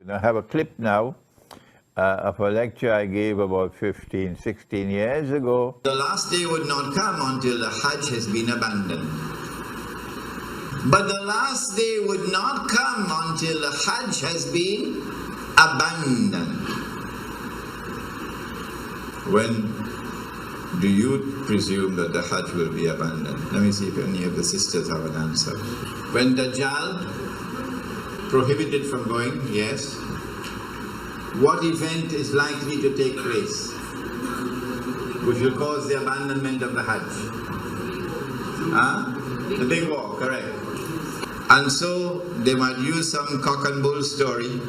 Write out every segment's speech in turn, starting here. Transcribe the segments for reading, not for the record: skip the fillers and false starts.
I have a clip now of a lecture I gave about 15, 16 years ago. The last day would not come until the Hajj has been abandoned. But the last day would not come until the Hajj has been abandoned. When do you presume that the Hajj will be abandoned? Let me see if any of the sisters have an answer. When Dajjal prohibited from going, yes. What event is likely to take place which will cause the abandonment of the Hajj? The big war, correct. And so they might use some cock and bull story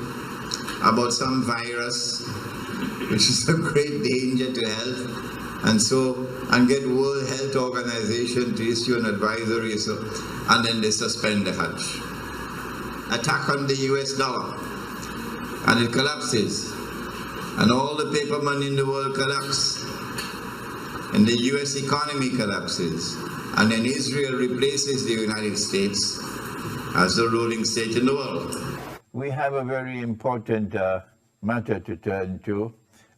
about some virus which is a great danger to health, and get World Health Organization to issue an advisory, and then they suspend the Hajj. Attack on the US dollar, and it collapses, and all the paper money in the world collapse, and the US economy collapses, and then Israel replaces the United States as the ruling state in the world. We have a very important matter to turn to,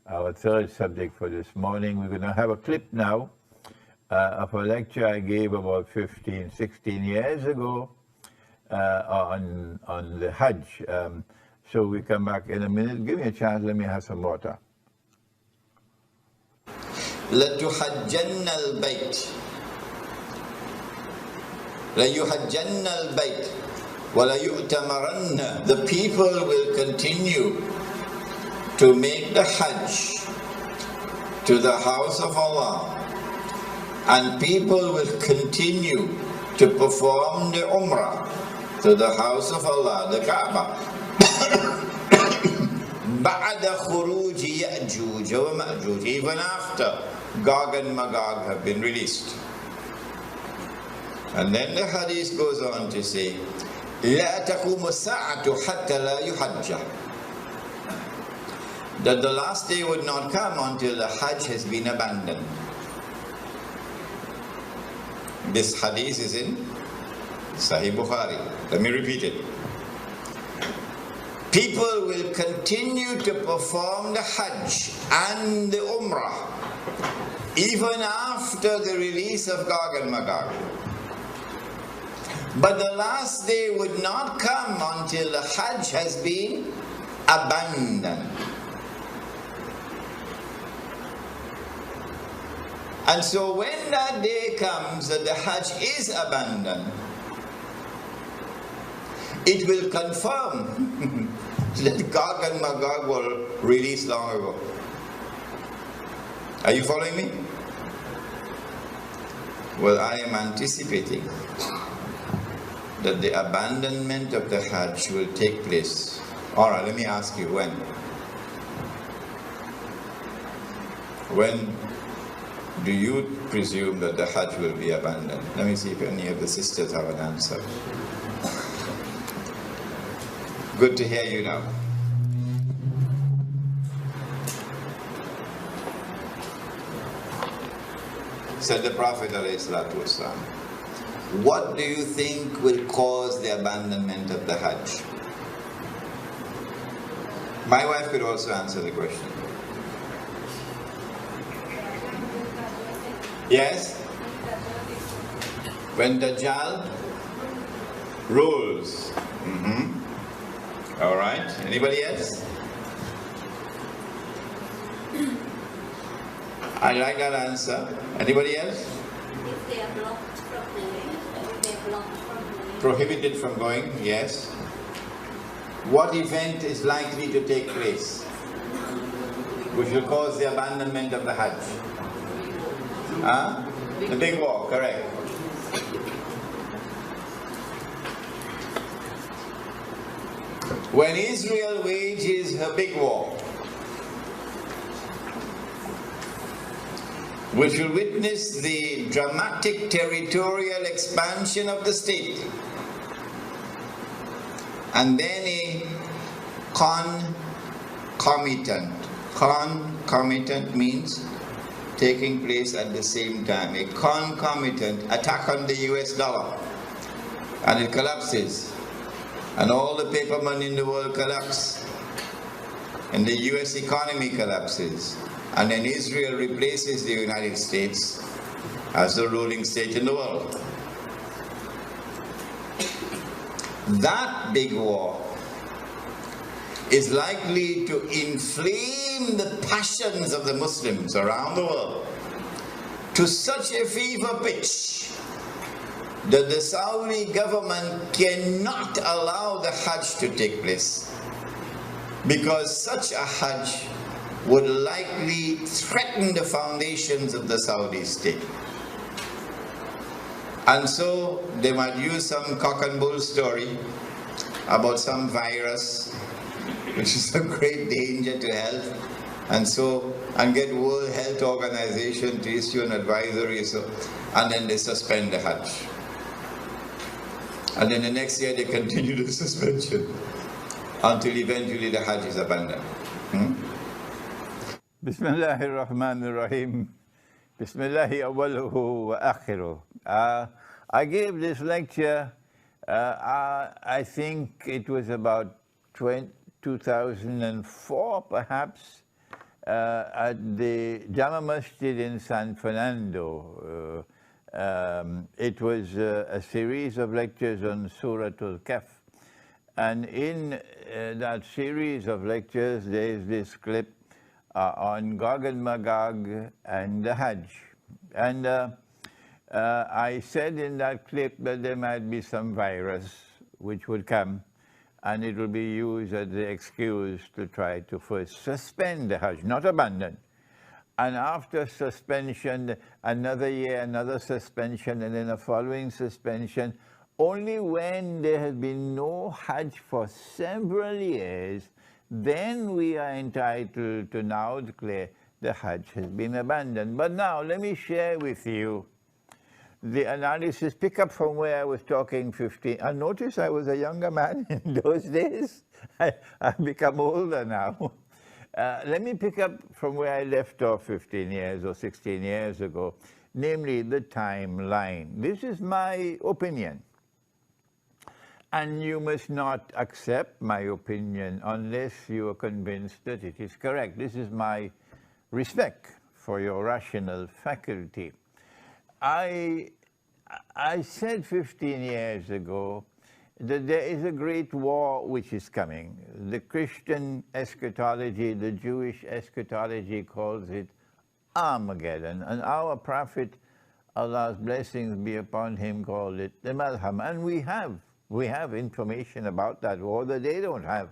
our third subject for this morning. We're going to have a clip now of a lecture I gave about 15, 16 years ago on the Hajj. So we come back in a minute. Give me a chance, let me have some water. لَتُحَجَّنَّ الْبَيْتِ لَيُحَجَّنَّ الْبَيْتِ وَلَيُؤْتَمَرَنَّ. The people will continue to make the Hajj to the house of Allah, and people will continue to perform the Umrah to the house of Allah, the Kaaba. بَعْدَ خُرُوجِ يَأْجُوجَ وَمَأْجُوجَ. Even after Gog and Magog have been released. And then the hadith goes on to say, لَا تَقُومُ السَّاعَةُ حَتَّى لَا يُحَجَّ. That the last day would not come until the Hajj has been abandoned. This hadith is in Sahih Bukhari. Let me repeat it. People will continue to perform the Hajj and the Umrah even after the release of Gog and Magog. But the last day would not come until the Hajj has been abandoned. And so when that day comes that the Hajj is abandoned, it will confirm that Gog and Magog were released long ago. Are you following me? Well, I am anticipating that the abandonment of the Hajj will take place. Alright, let me ask you, when? When do you presume that the Hajj will be abandoned? Let me see if any of the sisters have an answer. Good to hear you now. Said the Prophet ﷺ, what do you think will cause the abandonment of the Hajj? My wife could also answer the question. Yes? When Dajjal rules. All right. Anybody else? I like that answer. Anybody else? If they are blocked from going. If they are blocked from going. Prohibited from going, yes. What event is likely to take place which will cause the abandonment of the Hajj? The big war, correct. When Israel wages her big war, which will witness the dramatic territorial expansion of the state, and then a concomitant means taking place at the same time, a concomitant attack on the US dollar, and it collapses, and all the paper money in the world collapse, and the US economy collapses, and then Israel replaces the United States as the ruling state in the world. That big war is likely to inflame the passions of the Muslims around the world to such a fever pitch that the Saudi government cannot allow the Hajj to take place, because such a Hajj would likely threaten the foundations of the Saudi state. And so they might use some cock and bull story about some virus which is a great danger to health, and get World Health Organization to issue an advisory, and then they suspend the Hajj. And then the next year they continue the suspension until eventually the Hajj is abandoned. Bismillahir Rahmanir Rahim. Bismillahi awwaluhu wa akhiruh. I gave this lecture, I think it was about 2004 perhaps, at the Jama Masjid in San Fernando. It was a series of lectures on Surah Al-Kahf. And in that series of lectures, there is this clip on Gog and Magog and the Hajj. And I said in that clip that there might be some virus which would come, and it will be used as the excuse to try to first suspend the Hajj, not abandon. And after suspension, another year, another suspension, and then a following suspension. Only when there has been no Hajj for several years, then we are entitled to now declare the Hajj has been abandoned. But now let me share with you the analysis, pick up from where I was talking 15. And notice I was a younger man in those days. I've become older now. Let me pick up from where I left off 15 years or 16 years ago, namely the timeline. This is my opinion. And you must not accept my opinion unless you are convinced that it is correct. This is my respect for your rational faculty. I said 15 years ago that there is a great war which is coming. The Christian eschatology, the Jewish eschatology calls it Armageddon. And our prophet, Allah's blessings be upon him, called it the Malham. And we have information about that war that they don't have.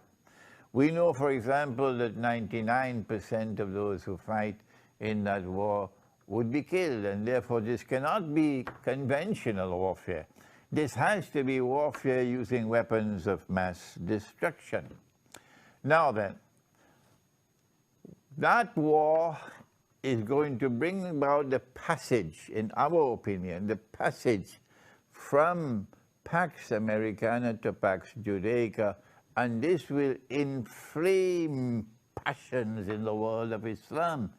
We know, for example, that 99% of those who fight in that war would be killed, and therefore this cannot be conventional warfare. This has to be warfare using weapons of mass destruction. Now then, that war is going to bring about the passage, in our opinion, the passage from Pax Americana to Pax Judaica, and this will inflame passions in the world of Islam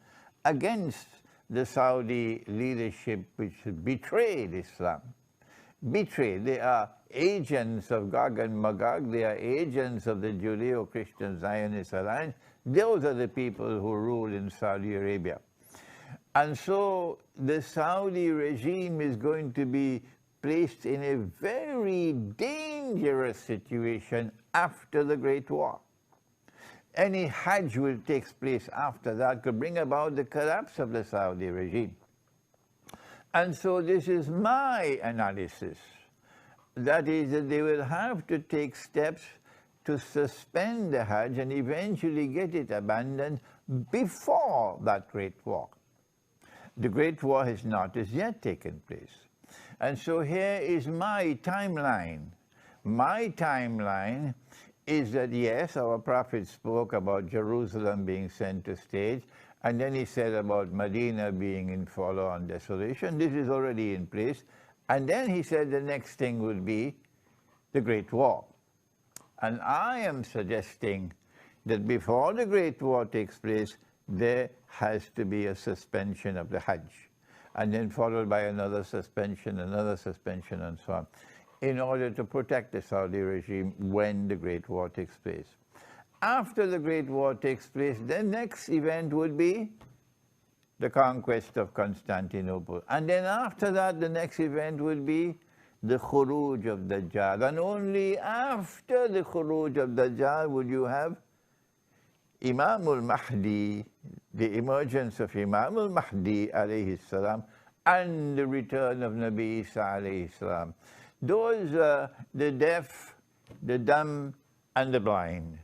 against the Saudi leadership, which betrayed Islam. Betrayed. They are agents of Gog and Magog. They are agents of the Judeo-Christian Zionist Alliance. Those are the people who rule in Saudi Arabia. And so the Saudi regime is going to be placed in a very dangerous situation after the Great War. Any Hajj which takes place after that could bring about the collapse of the Saudi regime. And so this is my analysis. That is, that they will have to take steps to suspend the Hajj and eventually get it abandoned before that Great War. The Great War has not as yet taken place. And so here is my timeline. My timeline is that, yes, our prophet spoke about Jerusalem being center stage, and then he said about Medina being in forlorn desolation. This is already in place. And then he said the next thing would be the Great War. And I am suggesting that before the Great War takes place, there has to be a suspension of the Hajj, and then followed by another suspension, and so on, in order to protect the Saudi regime when the Great War takes place. After the Great War takes place, the next event would be the conquest of Constantinople. And then after that, the next event would be the Khuruj of Dajjal. And only after the Khuruj of Dajjal would you have Imam al-Mahdi, the emergence of Imam al-Mahdi alayhi salam, and the return of Nabi Isa alayhi salam. Those the deaf, the dumb, and the blind,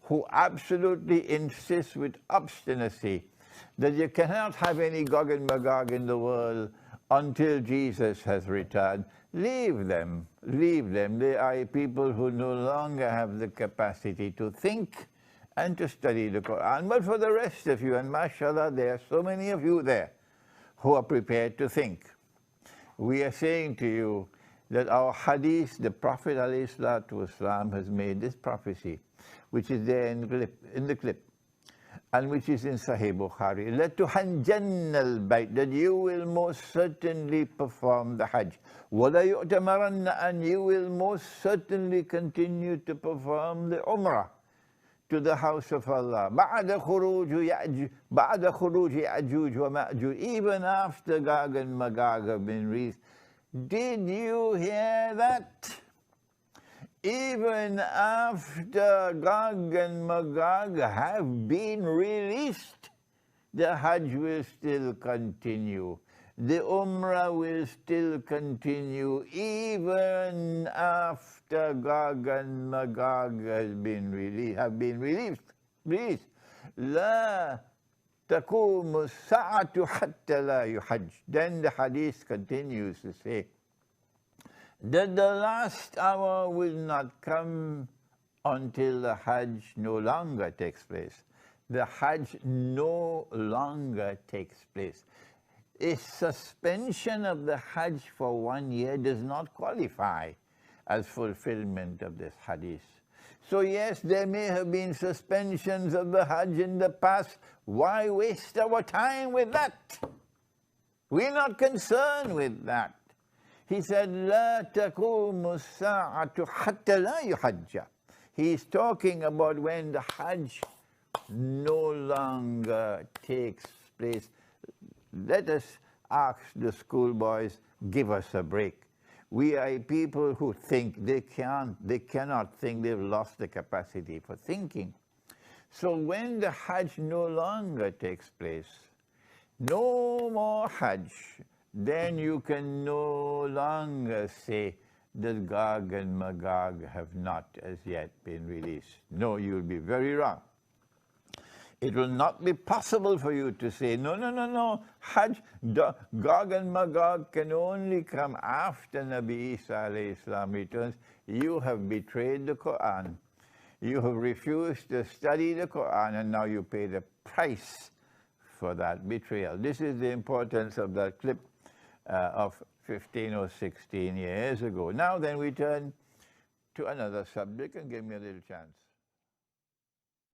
who absolutely insist with obstinacy that you cannot have any Gog and Magog in the world until Jesus has returned. Leave them, leave them. They are people who no longer have the capacity to think and to study the Quran. But for the rest of you, and mashallah, there are so many of you there who are prepared to think. We are saying to you that our hadith, the Prophet ﷺ has made this prophecy, which is there in the clip, and which is in Sahih Bukhari, لَتُحَنْجَنَّ الْبَيْتِ, that you will most certainly perform the Hajj. وَلَا يُؤْتَمَرَنَّ, and you will most certainly continue to perform the Umrah to the house of Allah. بَعْدَ خُرُوجِ يَأْجُوجُ وَمَأْجُوجُ, even after Gog and Magog have been released. Did you hear that? Even after Gog and Magog have been released, the Hajj will still continue. The Umrah will still continue even after Gog and Magog have been released. لا تقوم الساعة حتى لا يحج. Then the hadith continues to say that the last hour will not come until the Hajj no longer takes place. The Hajj no longer takes place. A suspension of the Hajj for 1 year does not qualify as fulfillment of this hadith. So yes, there may have been suspensions of the Hajj in the past. Why waste our time with that? We're not concerned with that. He said, لا تقوم الساعة حتى لا يحج. He's talking about when the Hajj no longer takes place. Let us ask the schoolboys, give us a break. We are people who think they cannot think, they've lost the capacity for thinking. So when the Hajj no longer takes place, no more Hajj, then you can no longer say that Gog and Magog have not as yet been released. No, you'll be very wrong. It will not be possible for you to say, no, Hajj, Gog and Magog can only come after Nabi Isa alayhi salam returns. You have betrayed the Quran. You have refused to study the Quran, and now you pay the price for that betrayal. This is the importance of that clip of 15 or 16 years ago. Now then we turn to another subject, and give me a little chance.